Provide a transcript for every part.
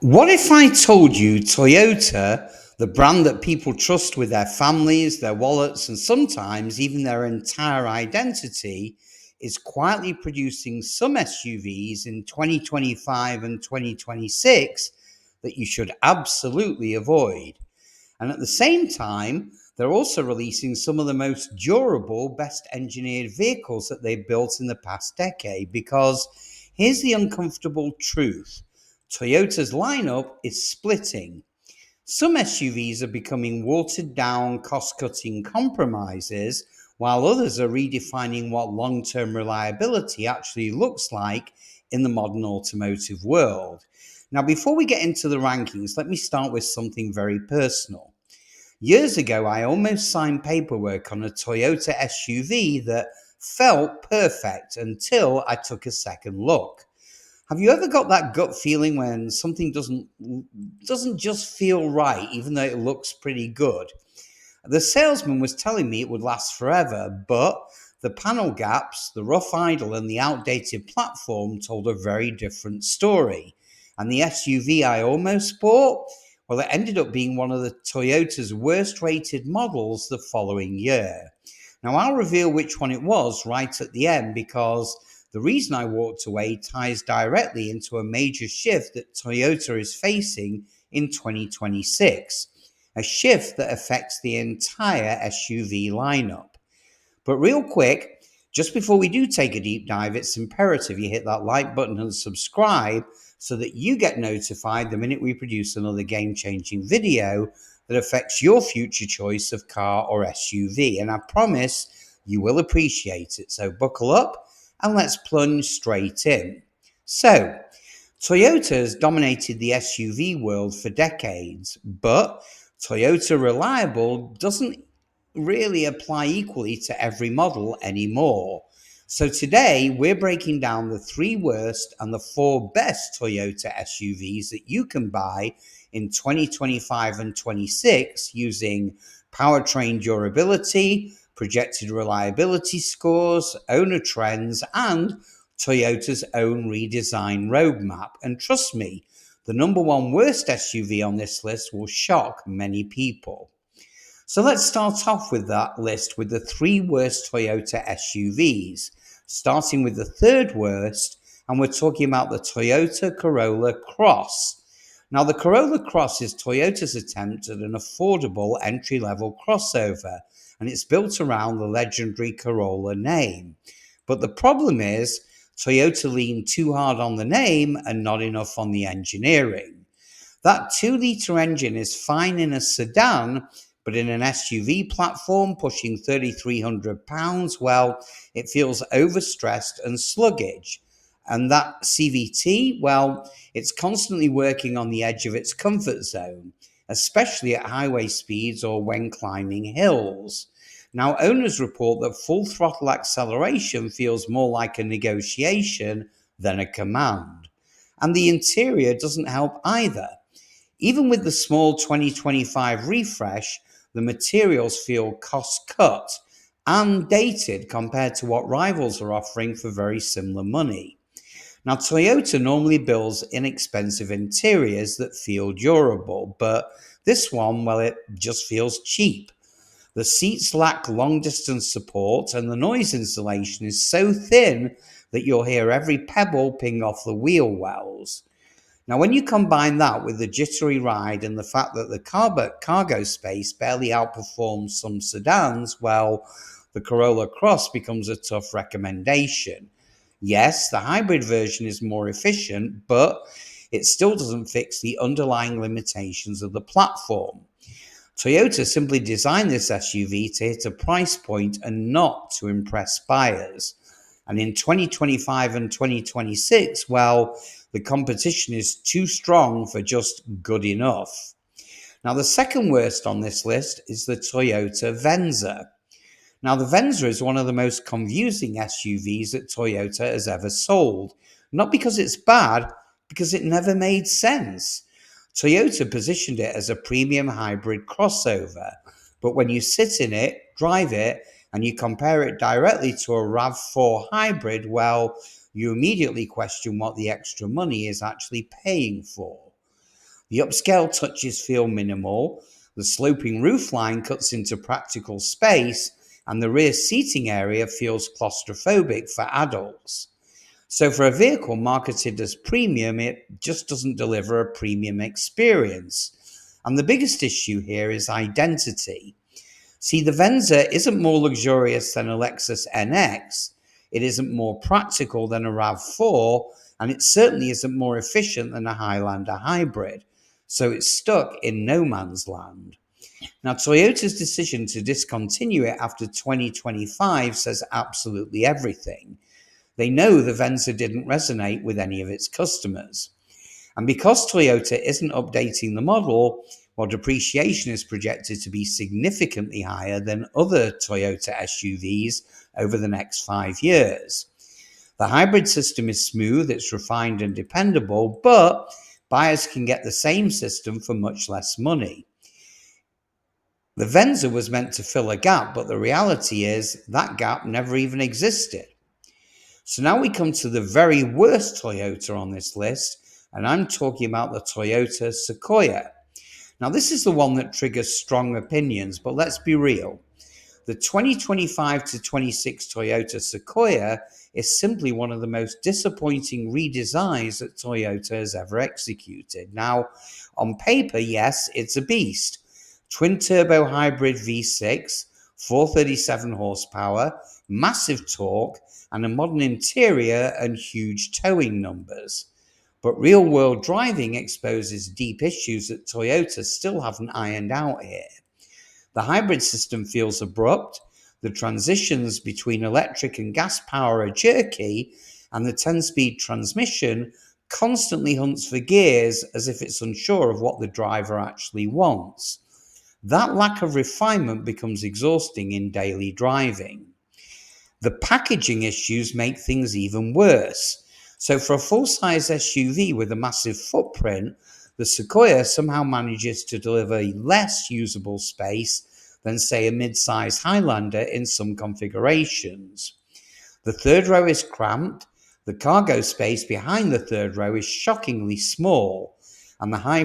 What if I told you Toyota, the brand that people trust with their families, their wallets, and sometimes even their entire identity, is quietly producing some SUVs in 2025 and 2026 that you should absolutely avoid? And at the same time, they're also releasing some of the most durable, best engineered vehicles that they've built in the past decade. Because here's the uncomfortable truth: Toyota's lineup is splitting. Some SUVs are becoming watered down, cost cutting compromises, while others are redefining what long term reliability actually looks like in the modern automotive world. Now, before we get into the rankings, let me start with something very personal. Years ago, I almost signed paperwork on a Toyota SUV that felt perfect until I took a second look. Have you ever got that gut feeling when something doesn't just feel right, even though it looks pretty good? The salesman was telling me it would last forever, but the panel gaps, the rough idle, and the outdated platform told a very different story. And the SUV I almost bought, well, it ended up being one of the Toyota's worst rated models the following year. Now, I'll reveal which one it was right at the end, because the reason I walked away ties directly into a major shift that Toyota is facing in 2026, a shift that affects the entire SUV lineup. But real quick, just before we do take a deep dive, it's imperative you hit that like button and subscribe so that you get notified the minute we produce another game changing video that affects your future choice of car or SUV. And I promise you will appreciate it. So buckle up and let's plunge straight in. So, Toyota has dominated the SUV world for decades, but Toyota Reliable doesn't really apply equally to every model anymore. So today we're breaking down the three worst and the four best Toyota SUVs that you can buy in 2025 and 26 using powertrain durability, projected reliability scores, owner trends, and Toyota's own redesign roadmap. And trust me, the number one worst SUV on this list will shock many people. So let's start off with that list with the three worst Toyota SUVs, starting with the third worst, and we're talking about the Toyota Corolla Cross. Now, the Corolla Cross is Toyota's attempt at an affordable entry-level crossover, and it's built around the legendary Corolla name. But the problem is, Toyota leaned too hard on the name and not enough on the engineering. That 2-litre engine is fine in a sedan, but in an SUV platform pushing 3,300 pounds, well, it feels overstressed and sluggish. And that CVT, well, it's constantly working on the edge of its comfort zone, especially at highway speeds or when climbing hills. Now, owners report that full throttle acceleration feels more like a negotiation than a command. And the interior doesn't help either. Even with the small 2025 refresh, the materials feel cost cut and dated compared to what rivals are offering for very similar money. Now, Toyota normally builds inexpensive interiors that feel durable, but this one, well, it just feels cheap. The seats lack long distance support, and the noise insulation is so thin that you'll hear every pebble ping off the wheel wells. Now, when you combine that with the jittery ride and the fact that the cargo space barely outperforms some sedans, well, the Corolla Cross becomes a tough recommendation. Yes, the hybrid version is more efficient, but it still doesn't fix the underlying limitations of the platform. Toyota simply designed this SUV to hit a price point and not to impress buyers. And in 2025 and 2026, well, the competition is too strong for just good enough. Now, the second worst on this list is the Toyota Venza. Now, the Venza is one of the most confusing SUVs that Toyota has ever sold. Not because it's bad, because it never made sense. Toyota positioned it as a premium hybrid crossover, but when you sit in it, drive it, and you compare it directly to a RAV4 hybrid, well, you immediately question what the extra money is actually paying for. The upscale touches feel minimal, the sloping roofline cuts into practical space, and the rear seating area feels claustrophobic for adults. So, for a vehicle marketed as premium, it just doesn't deliver a premium experience. And the biggest issue here is identity. See, the Venza isn't more luxurious than a Lexus NX, it isn't more practical than a RAV4, and it certainly isn't more efficient than a Highlander hybrid. So it's stuck in no man's land. Now, Toyota's decision to discontinue it after 2025 says absolutely everything. They know the Venza didn't resonate with any of its customers. And because Toyota isn't updating the model, while depreciation is projected to be significantly higher than other Toyota SUVs over the next 5 years. The hybrid system is smooth, it's refined and dependable, but buyers can get the same system for much less money. The Venza was meant to fill a gap, but the reality is that gap never even existed. So now we come to the very worst Toyota on this list, and I'm talking about the Toyota Sequoia. Now, this is the one that triggers strong opinions, but let's be real. The 2025 to 26 Toyota Sequoia is simply one of the most disappointing redesigns that Toyota has ever executed. Now, on paper, yes, it's a beast. Twin-turbo hybrid V6, 437 horsepower, massive torque, and a modern interior and huge towing numbers. But real-world driving exposes deep issues that Toyota still haven't ironed out here. The hybrid system feels abrupt, the transitions between electric and gas power are jerky, and the 10-speed transmission constantly hunts for gears as if it's unsure of what the driver actually wants. That lack of refinement becomes exhausting in daily driving. The packaging issues make things even worse. So for a full-size SUV with a massive footprint, the Sequoia somehow manages to deliver less usable space than, say, a mid-size Highlander in some configurations. The third row is cramped, the cargo space behind the third row is shockingly small, and the high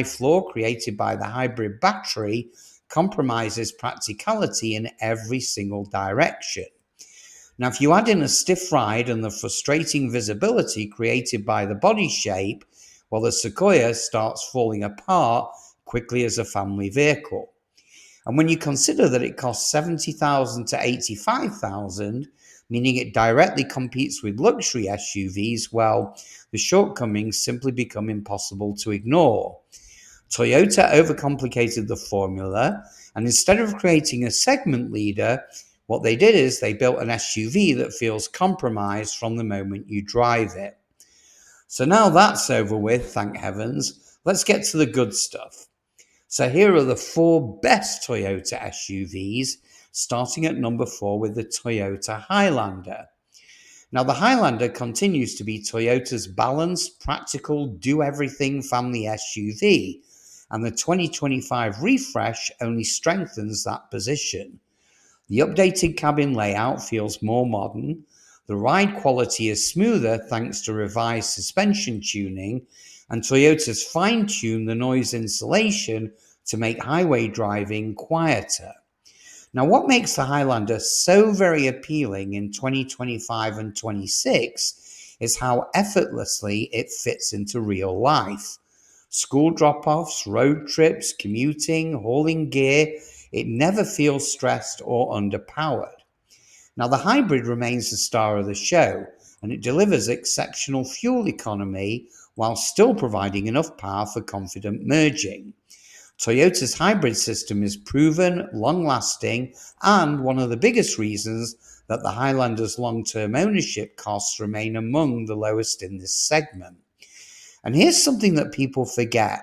floor created by the hybrid battery compromises practicality in every single direction. Now, if you add in a stiff ride and the frustrating visibility created by the body shape, well, the Sequoia starts falling apart quickly as a family vehicle. And when you consider that it costs $70,000 to $85,000, meaning it directly competes with luxury SUVs, well, the shortcomings simply become impossible to ignore. Toyota overcomplicated the formula, and instead of creating a segment leader, what they did is they built an SUV that feels compromised from the moment you drive it. So now that's over with, thank heavens, let's get to the good stuff. So here are the 4 best Toyota SUVs, starting at number 4 with the Toyota Highlander. Now, the Highlander continues to be Toyota's balanced, practical, do-everything family SUV, and the 2025 refresh only strengthens that position. The updated cabin layout feels more modern, the ride quality is smoother thanks to revised suspension tuning, and Toyota's fine-tuned the noise insulation to make highway driving quieter. Now, what makes the Highlander so very appealing in 2025 and 26 is how effortlessly it fits into real life. School drop-offs, road trips, commuting, hauling gear, it never feels stressed or underpowered. Now, the hybrid remains the star of the show, and it delivers exceptional fuel economy while still providing enough power for confident merging. Toyota's hybrid system is proven, long-lasting, and one of the biggest reasons that the Highlander's long-term ownership costs remain among the lowest in this segment. And here's something that people forget.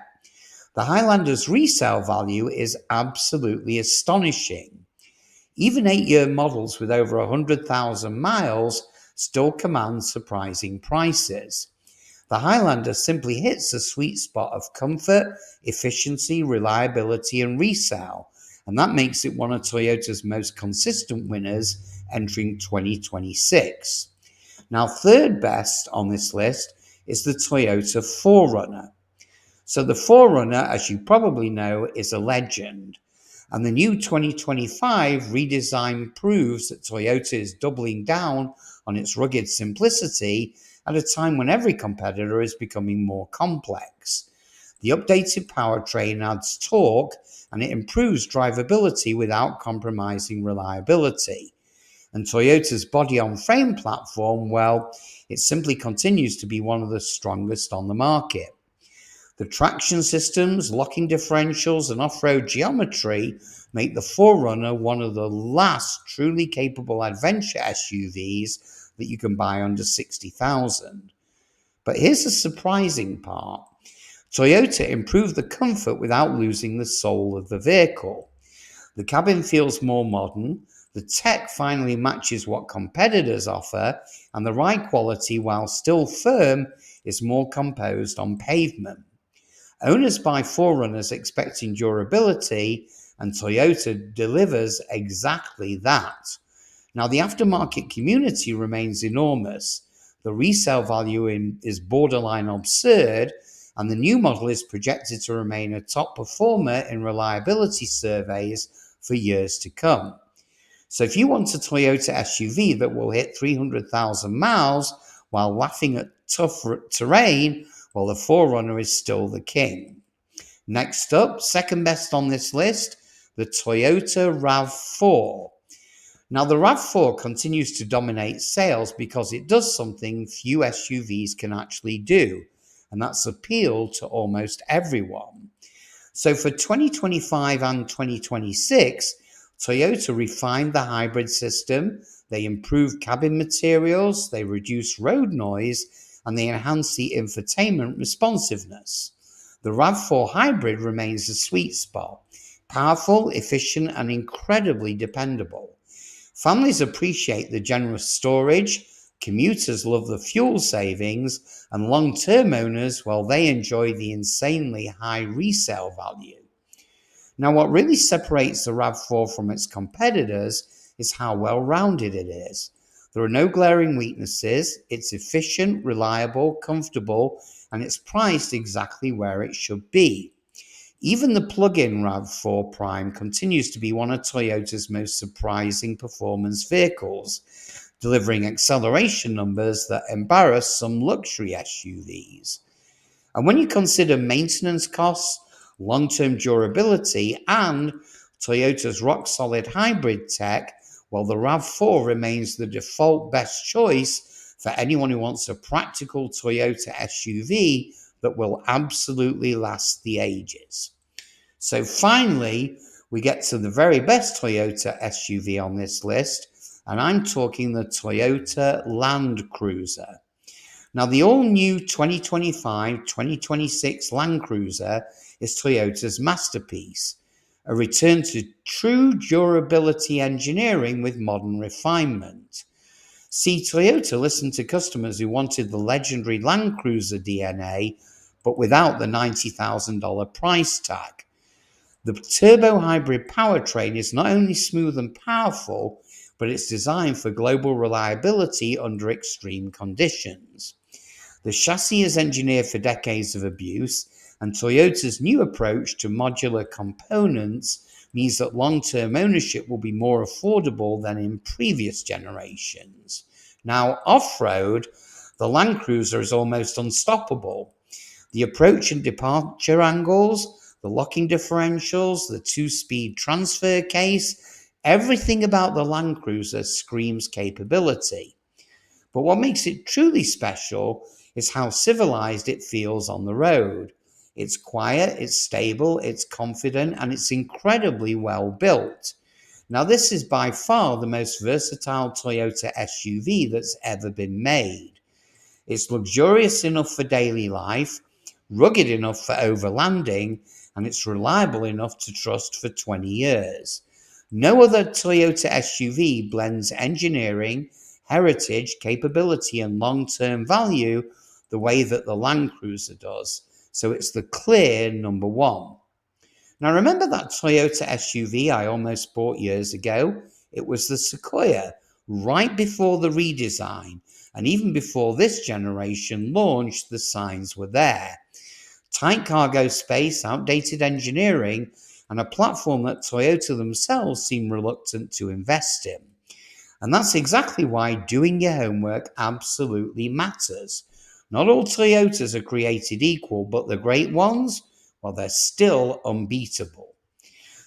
The Highlander's resale value is absolutely astonishing. Even 8-year models with over 100,000 miles still command surprising prices. The Highlander simply hits the sweet spot of comfort, efficiency, reliability, and resale, and that makes it one of Toyota's most consistent winners entering 2026. Now, third best on this list is the Toyota 4Runner. So the 4Runner, as you probably know, is a legend. And the new 2025 redesign proves that Toyota is doubling down on its rugged simplicity at a time when every competitor is becoming more complex. The updated powertrain adds torque and it improves drivability without compromising reliability. And Toyota's body on frame platform, well, it simply continues to be one of the strongest on the market. The traction systems, locking differentials, and off road geometry make the 4Runner one of the last truly capable adventure SUVs that you can buy under $60,000. But here's the surprising part: Toyota improved the comfort without losing the soul of the vehicle. The cabin feels more modern, the tech finally matches what competitors offer, and the ride quality, while still firm, is more composed on pavement. Owners buy 4Runners expecting durability, and Toyota delivers exactly that. Now, the aftermarket community remains enormous. The resale value is borderline absurd, and the new model is projected to remain a top performer in reliability surveys for years to come. So if you want a Toyota SUV that will hit 300,000 miles while laughing at tough terrain, well, the 4Runner is still the king. Next up, second best on this list, the Toyota RAV4. Now, the RAV4 continues to dominate sales because it does something few SUVs can actually do, and that's appeal to almost everyone. So for 2025 and 2026, Toyota refined the hybrid system, they improved cabin materials, they reduced road noise, and they enhanced the infotainment responsiveness. The RAV4 hybrid remains the sweet spot: powerful, efficient, and incredibly dependable. Families appreciate the generous storage, commuters love the fuel savings, and long-term owners, well, they enjoy the insanely high resale value. Now, what really separates the RAV4 from its competitors is how well-rounded it is. There are no glaring weaknesses, it's efficient, reliable, comfortable, and it's priced exactly where it should be. Even the plug-in RAV4 Prime continues to be one of Toyota's most surprising performance vehicles, delivering acceleration numbers that embarrass some luxury SUVs. And when you consider maintenance costs, long-term durability, and Toyota's rock-solid hybrid tech, well, the RAV4 remains the default best choice for anyone who wants a practical Toyota SUV that will absolutely last the ages. So finally, we get to the very best Toyota SUV on this list, and I'm talking the Toyota Land Cruiser. Now, the all-new 2025-2026 Land Cruiser is Toyota's masterpiece, a return to true durability engineering with modern refinement. See, Toyota listened to customers who wanted the legendary Land Cruiser DNA, but without the $90,000 price tag. The turbo hybrid powertrain is not only smooth and powerful, but it's designed for global reliability under extreme conditions. The chassis is engineered for decades of abuse, and Toyota's new approach to modular components means that long-term ownership will be more affordable than in previous generations. Now, off-road, the Land Cruiser is almost unstoppable. The approach and departure angles, the locking differentials, the two-speed transfer case, everything about the Land Cruiser screams capability. But what makes it truly special is how civilized it feels on the road. It's quiet, it's stable, it's confident, and it's incredibly well built. Now, this is by far the most versatile Toyota SUV that's ever been made. It's luxurious enough for daily life, rugged enough for overlanding, and it's reliable enough to trust for 20 years. No other Toyota SUV blends engineering, heritage, capability, and long-term value the way that the Land Cruiser does. So it's the clear number one. Now, remember that Toyota SUV I almost bought years ago? It was the Sequoia, right before the redesign. And even before this generation launched, the signs were there. tight cargo space, outdated engineering, and a platform that Toyota themselves seem reluctant to invest in. And that's exactly why doing your homework absolutely matters. Not all Toyotas are created equal, but the great ones, well, they're still unbeatable.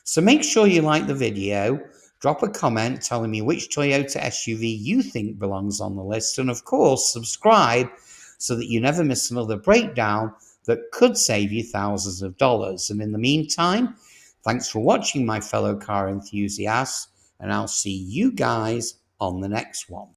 So make sure you like the video, drop a comment telling me which Toyota SUV you think belongs on the list, and of course, subscribe so that you never miss another breakdown that could save you thousands of dollars. And in the meantime, thanks for watching, my fellow car enthusiasts, and I'll see you guys on the next one.